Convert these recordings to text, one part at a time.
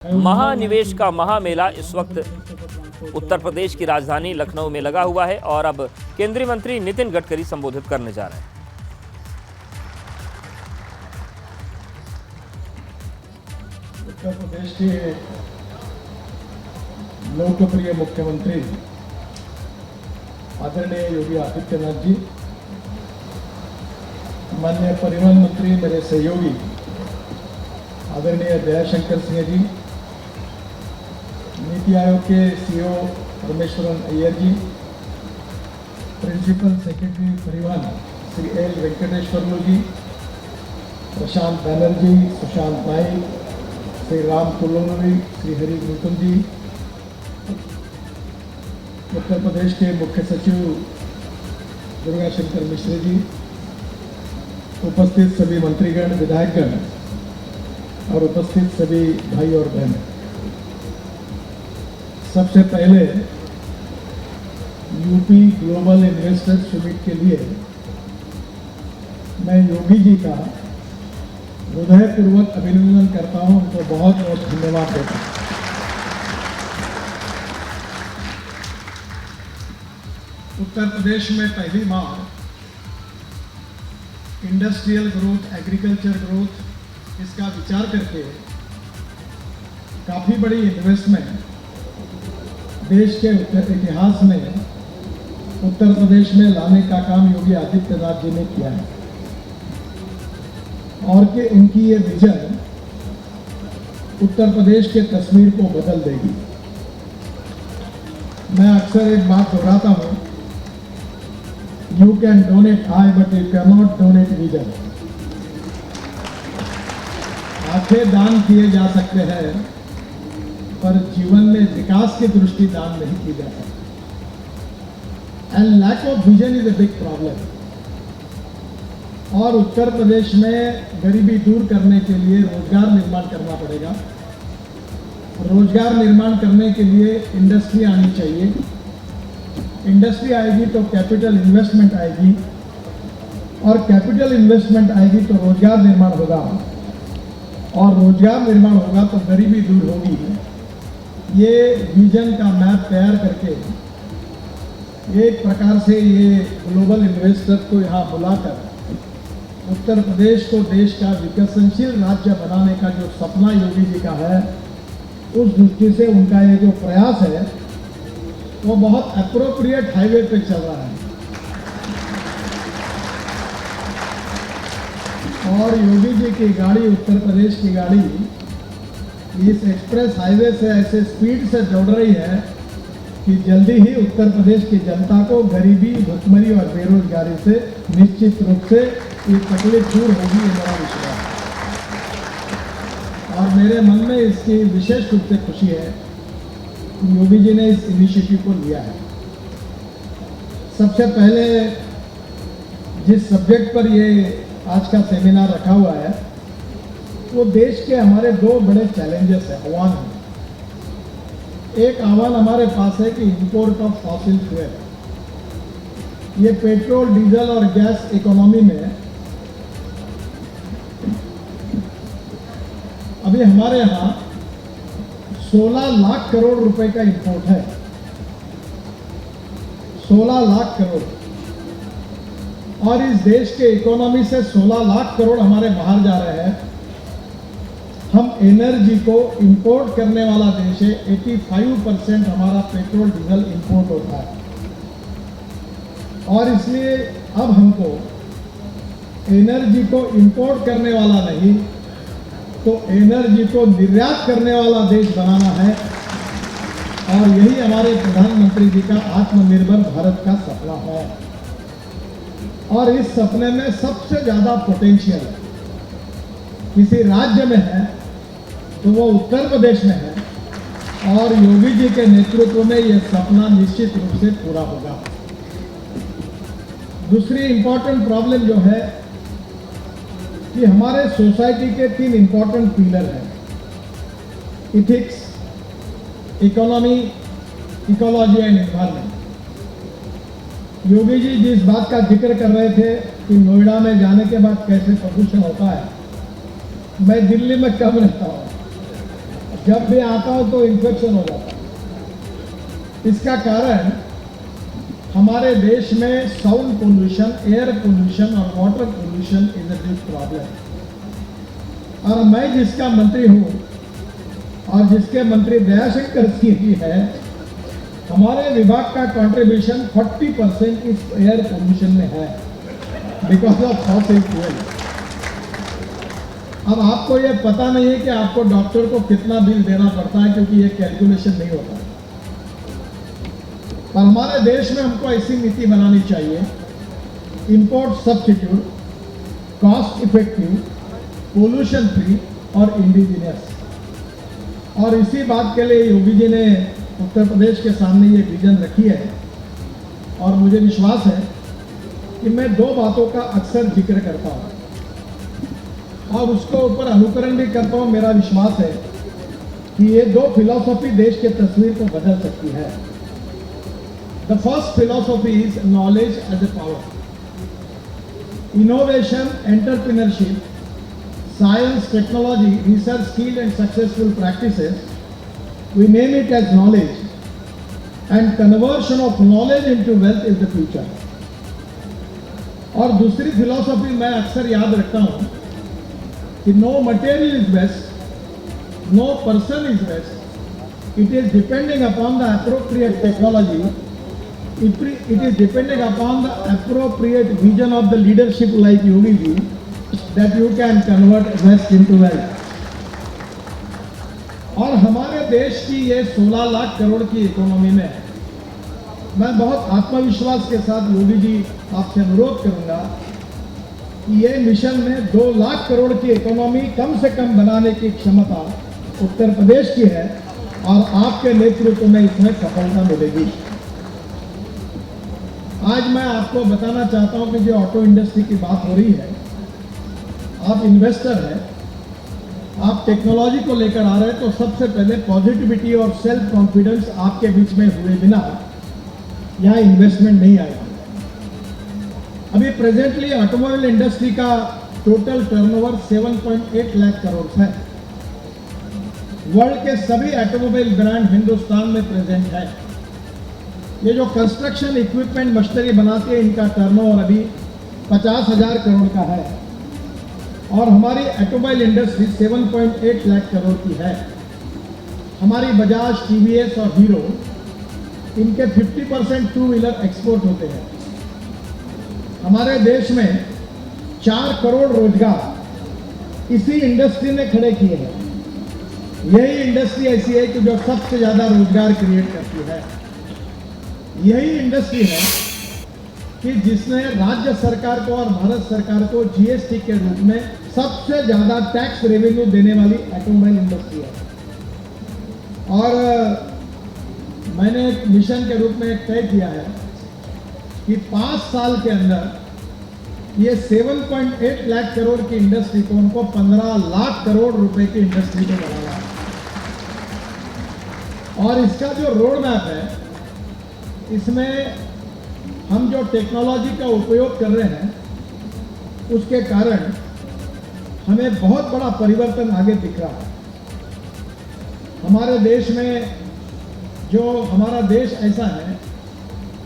महानिवेश का महामेला इस वक्त उत्तर प्रदेश की राजधानी लखनऊ में लगा हुआ है और अब केंद्रीय मंत्री नितिन गडकरी संबोधित करने जा रहे हैं। उत्तर प्रदेश के लोकप्रिय मुख्यमंत्री आदरणीय योगी आदित्यनाथ जी, माननीय परिवहन मंत्री मेरे सहयोगी आदरणीय दयाशंकर सिंह जी, नीति आयोग के सीईओ परमेश्वरन अय्यर जी, प्रिंसिपल सेक्रेटरी परिवहन श्री एल वेंकटेश्वरलू जी, प्रशांत बैनर्जी, सुशांत नाइक, श्री राम कुल्लूरी, श्री हरि मुकुंद जी, उत्तर प्रदेश के मुख्य सचिव दुर्गा शंकर मिश्र जी, उपस्थित सभी मंत्रीगण, विधायकगण और उपस्थित सभी भाई और बहन, सबसे पहले यूपी ग्लोबल इन्वेस्टर्स समिट के लिए मैं योगी जी का हृदयपूर्वक अभिनंदन करता हूं, उनको बहुत बहुत धन्यवाद देता हूं। उत्तर प्रदेश में पहली बार इंडस्ट्रियल ग्रोथ, एग्रीकल्चर ग्रोथ, इसका विचार करके काफी बड़ी इन्वेस्टमेंट देश के इतिहास में उत्तर प्रदेश में लाने का काम योगी आदित्यनाथ जी ने किया है और कि उनकी ये विजन उत्तर प्रदेश के तस्वीर को बदल देगी। मैं अक्सर एक बात दोहराता हूं, you can donate I but you can not donate vision. आंखें दान किए जा सकते हैं पर जीवन में विकास की दृष्टि दान नहीं की जा सकती। And lack of vision is a big problem. और उत्तर प्रदेश में गरीबी दूर करने के लिए रोजगार निर्माण करना पड़ेगा। रोजगार निर्माण करने के लिए इंडस्ट्री आनी चाहिए। इंडस्ट्री आएगी तो कैपिटल इन्वेस्टमेंट आएगी और कैपिटल इन्वेस्टमेंट आएगी तो रोजगार निर्माण होगा और रोजगार निर्माण होगा तो गरीबी दूर होगी। ये विजन का मैप तैयार करके एक प्रकार से ये ग्लोबल इन्वेस्टर को यहाँ बुलाकर उत्तर प्रदेश को देश का विकसनशील राज्य बनाने का जो सपना योगी जी का है, उस दृष्टि से उनका ये जो प्रयास है वो बहुत एप्रोप्रिएट हाईवे पे चल रहा है। और योगी जी की गाड़ी, उत्तर प्रदेश की गाड़ी, इस एक्सप्रेस हाईवे से ऐसे स्पीड से दौड़ रही है कि जल्दी ही उत्तर प्रदेश की जनता को गरीबी, भुखमरी और बेरोजगारी से निश्चित रूप से ये तकलीफ दूर होगी, ये मेरा विश्वास है। और मेरे मन में इसकी विशेष रूप से खुशी है कि योगी जी ने इस इनिशिएटिव को लिया है। सबसे पहले जिस सब्जेक्ट पर ये आज का सेमिनार रखा हुआ है वो देश के हमारे दो बड़े चैलेंजेस है, आह्वान है। एक आह्वान हमारे पास है कि इंपोर्ट ऑफ फॉसिल फ्यूल, ये पेट्रोल, डीजल और गैस इकोनॉमी में अभी हमारे यहाँ 16 लाख करोड़ रुपए का इंपोर्ट है। 16 लाख करोड़। और इस देश के इकोनॉमी से 16 लाख करोड़ हमारे बाहर जा रहे हैं। हम एनर्जी को इंपोर्ट करने वाला देश है। 85% हमारा पेट्रोल डीजल इंपोर्ट होता है और इसलिए अब हमको एनर्जी को इंपोर्ट करने वाला नहीं तो एनर्जी को निर्यात करने वाला देश बनाना है। और यही हमारे प्रधानमंत्री जी का आत्मनिर्भर भारत का सपना है। और इस सपने में सबसे ज्यादा पोटेंशियल किसी राज्य में है तो वो उत्तर प्रदेश में है और योगी जी के नेतृत्व में यह सपना निश्चित रूप से पूरा होगा। दूसरी इंपॉर्टेंट प्रॉब्लम जो है कि हमारे सोसाइटी के 3 इंपॉर्टेंट पिलर हैं, ethics, economy, ecology and environment. Yogi ji जिस बात का जिक्र कर रहे थे कि नोएडा में जाने के बाद कैसे प्रदूषण होता है, मैं दिल्ली में कम रहता हूँ जब भी आता हूं तो इन्फेक्शन हो जाता है। इसका कारण हमारे देश में साउंड पोल्यूशन, एयर पोल्यूशन और water pollution is a big problem. और मैं जिसका मंत्री हूं और जिसके मंत्री दयाशंकर सिंह जी है, हमारे विभाग का कंट्रीब्यूशन 40% इस एयर पोल्यूशन में है बिकॉज ऑफ फॉसिल फ्यूल। अब आपको ये पता नहीं है कि आपको डॉक्टर को कितना बिल देना पड़ता है, क्योंकि ये कैलकुलेशन नहीं होता। पर हमारे देश में हमको ऐसी नीति बनानी चाहिए, import substitute, cost effective, pollution free और इंडिजिनियस। और इसी बात के लिए योगी जी ने उत्तर प्रदेश के सामने ये विजन रखी है। और मुझे विश्वास है कि मैं दो बातों का अक्सर जिक्र करता हूँ और उसको ऊपर अनुकरण भी करता हूँ। मेरा विश्वास है कि ये दो फिलॉसफी देश के तस्वीर को बदल सकती है। The first philosophy is knowledge as a power, innovation, entrepreneurship, science, technology, research, skill and successful practices, we name it as knowledge, and conversion of knowledge into wealth is the future. और दूसरी philosophy मैं अक्सर याद रखता हूँ कि no material is best, no person is best, it is depending upon the appropriate technology, it is depending upon the appropriate vision of the leadership like Yogi ji, that you can convert best into wealth. और हमारे देश की ये 16 लाख करोड़ की economy में मैं बहुत आत्मविश्वास के साथ योगी जी आपसे अनुरोध करूंगा कि ये मिशन में 2 लाख करोड़ की इकोनॉमी कम से कम बनाने की क्षमता उत्तर प्रदेश की है और आपके नेतृत्व में इसमें सफलता मिलेगी। आज मैं आपको बताना चाहता हूं कि जो ऑटो इंडस्ट्री की बात हो रही है, आप इन्वेस्टर हैं, आप टेक्नोलॉजी को लेकर आ रहे हैं, तो सबसे पहले पॉजिटिविटी और सेल्फ कॉन्फिडेंस आपके बीच में हुए बिना यहाँ इन्वेस्टमेंट नहीं आएगा। अभी प्रेजेंटली ऑटोमोबाइल इंडस्ट्री का टोटल टर्नओवर 7.8 लाख करोड़ है। वर्ल्ड के सभी ऑटोमोबाइल ब्रांड हिंदुस्तान में प्रेजेंट है। ये जो कंस्ट्रक्शन इक्विपमेंट मशीनरी बनाते हैं, इनका टर्नओवर अभी 50,000 करोड़ का है और हमारी ऑटोमोबाइल इंडस्ट्री 7.8 लाख करोड़ की है। हमारी बजाज, टीवीएस और हीरो, इनके 50% टू व्हीलर एक्सपोर्ट होते हैं। हमारे देश में 4 करोड़ रोजगार इसी इंडस्ट्री ने खड़े किए हैं। यही इंडस्ट्री ऐसी है कि जो सबसे ज़्यादा रोजगार क्रिएट करती है। यही इंडस्ट्री है कि जिसने राज्य सरकार को और भारत सरकार को जीएसटी के रूप में सबसे ज्यादा टैक्स रेवेन्यू देने वाली ऑटोमोबाइल इंडस्ट्री है। और मैंने एक मिशन के रूप में एक तय किया है कि 5 साल के अंदर ये 7.8 लाख करोड़ की इंडस्ट्री को उनको 15 लाख करोड़ रुपए की इंडस्ट्री को बनाना है। और इसका जो रोड मैप है, इसमें हम जो टेक्नोलॉजी का उपयोग कर रहे हैं, उसके कारण हमें बहुत बड़ा परिवर्तन आगे दिख रहा है। हमारे देश में जो हमारा देश ऐसा है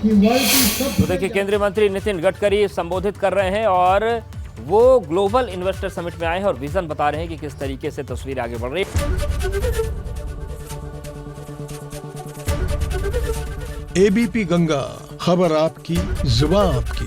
कि वर्ल्ड की तो देखिए, केंद्रीय मंत्री नितिन गडकरी संबोधित कर रहे हैं और वो ग्लोबल इन्वेस्टर समिट में आए हैं और विजन बता रहे हैं कि किस तरीके से तस्वीर आगे बढ़ रही है। एबीपी गंगा, खबर आपकी, जुबान आपकी।